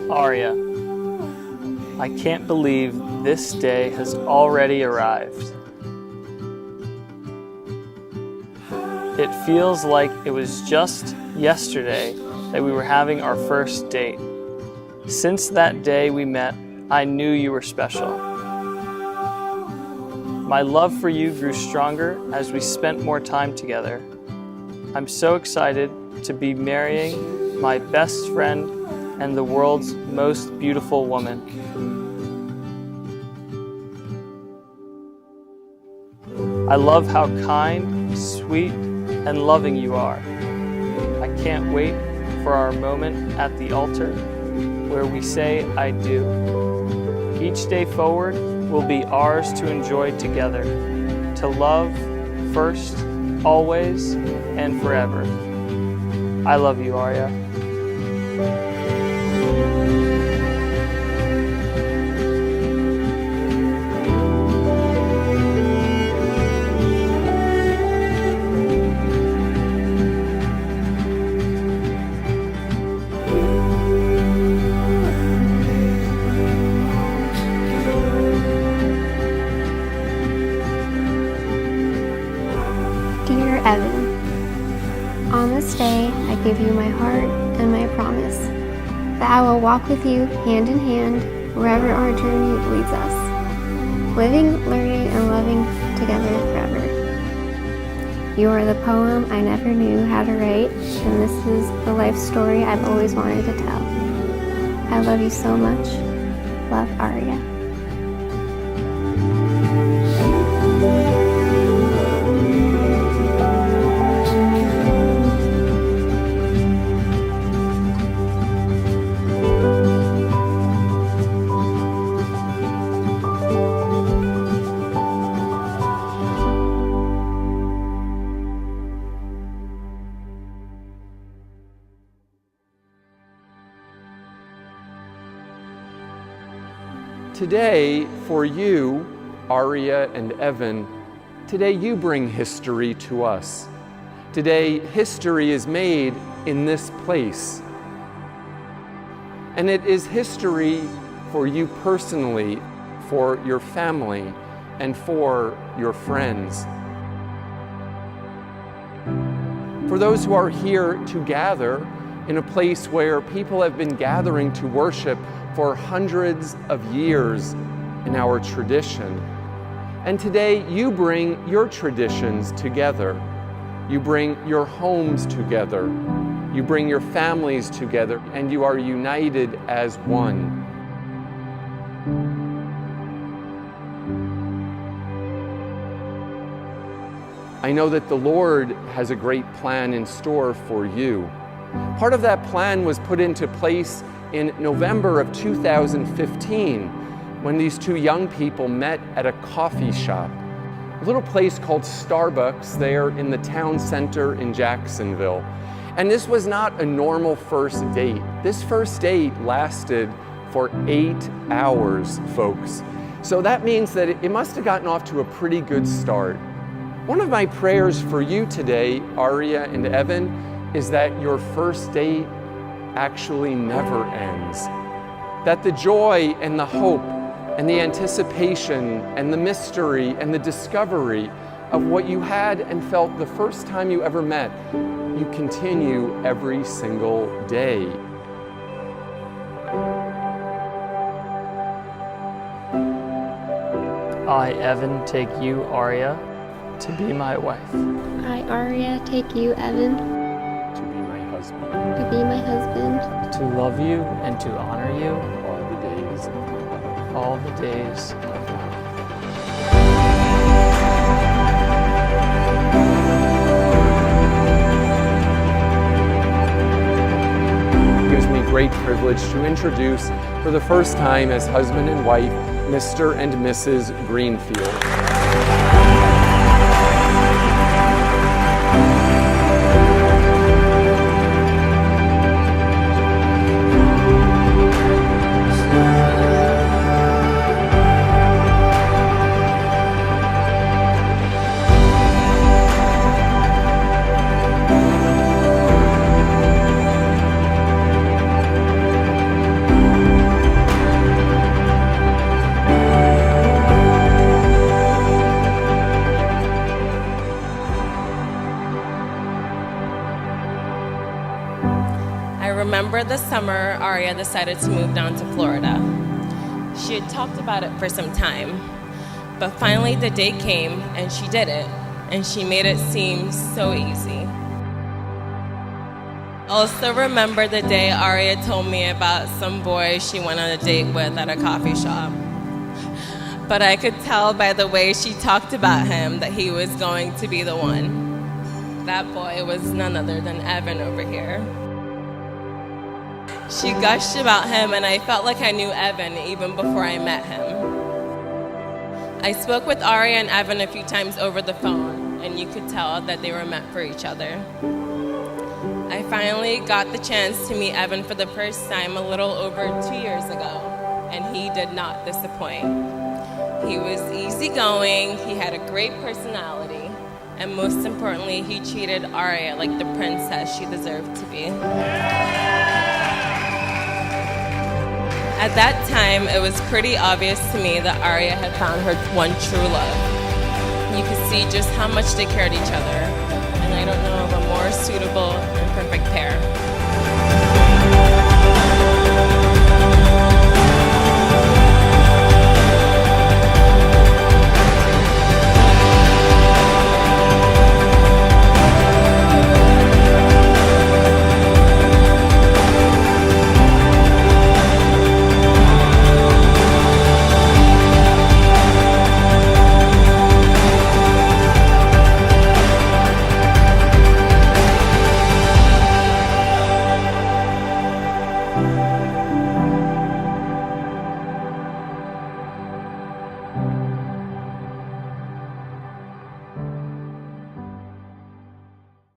Auria, I can't believe this day has already arrived. It feels like it was just yesterday that we were having our first date. Since that day we met, I knew you were special. My love for you grew stronger as we spent more time together. I'm so excited to be marrying my best friend and the world's most beautiful woman. I love how kind, sweet, and loving you are. I can't wait for our moment at the altar where we say I do. Each day forward will be ours to enjoy together, to love first, always, and forever. I love you, Auria. Dear Evan, on this day I give you my heart and my promise that I will walk with you hand in hand wherever our journey leads us, living, learning, and loving together forever. You are the poem I never knew how to write, and this is the life story I've always wanted to tell. I love you so much. Love, Auria. Today, for you, Auria and Evan, today you bring history to us. Today, history is made in this place. And it is history for you personally, for your family, and for your friends. For those who are here to gather in a place where people have been gathering to worship for hundreds of years in our tradition. And today you bring your traditions together. You bring your homes together. You bring your families together, and you are united as one. I know that the Lord has a great plan in store for you. Part of that plan was put into place in November of 2015, when these two young people met at a coffee shop, a little place called Starbucks there in the town center in Jacksonville. And this was not a normal first date. This first date lasted for 8 hours, folks. So that means that it must have gotten off to a pretty good start. One of my prayers for you today, Auria and Evan, is that your first date actually never ends. That the joy and the hope and the anticipation and the mystery and the discovery of what you had and felt the first time you ever met, you continue every single day. I, Evan, take you, Auria, to be my wife. I, Auria, take you, Evan, To be my husband to be my husband, To love you and to honor you all the days of my life. all the days of my life. It gives me great privilege to introduce, for the first time as husband and wife, Mr. and Mrs. Greenfield. remember the summer Auria decided to move down to Florida. She had talked about it for some time, but finally the day came and she did it, and she made it seem so easy. Also remember the day Auria told me about some boy she went on a date with at a coffee shop. But I could tell by the way she talked about him that he was going to be the one. That boy was none other than Evan over here. She gushed about him, and I felt like I knew Evan even before I met him. I spoke with Auria and Evan a few times over the phone, and you could tell that they were meant for each other. I finally got the chance to meet Evan for the first time a little over 2 years ago, and he did not disappoint. He was easygoing, he had a great personality, and most importantly, he treated Auria like the princess she deserved to be. At that time, it was pretty obvious to me that Auria had found her one true love. You could see just how much they cared each other, and I don't know of a more suitable and perfect pair.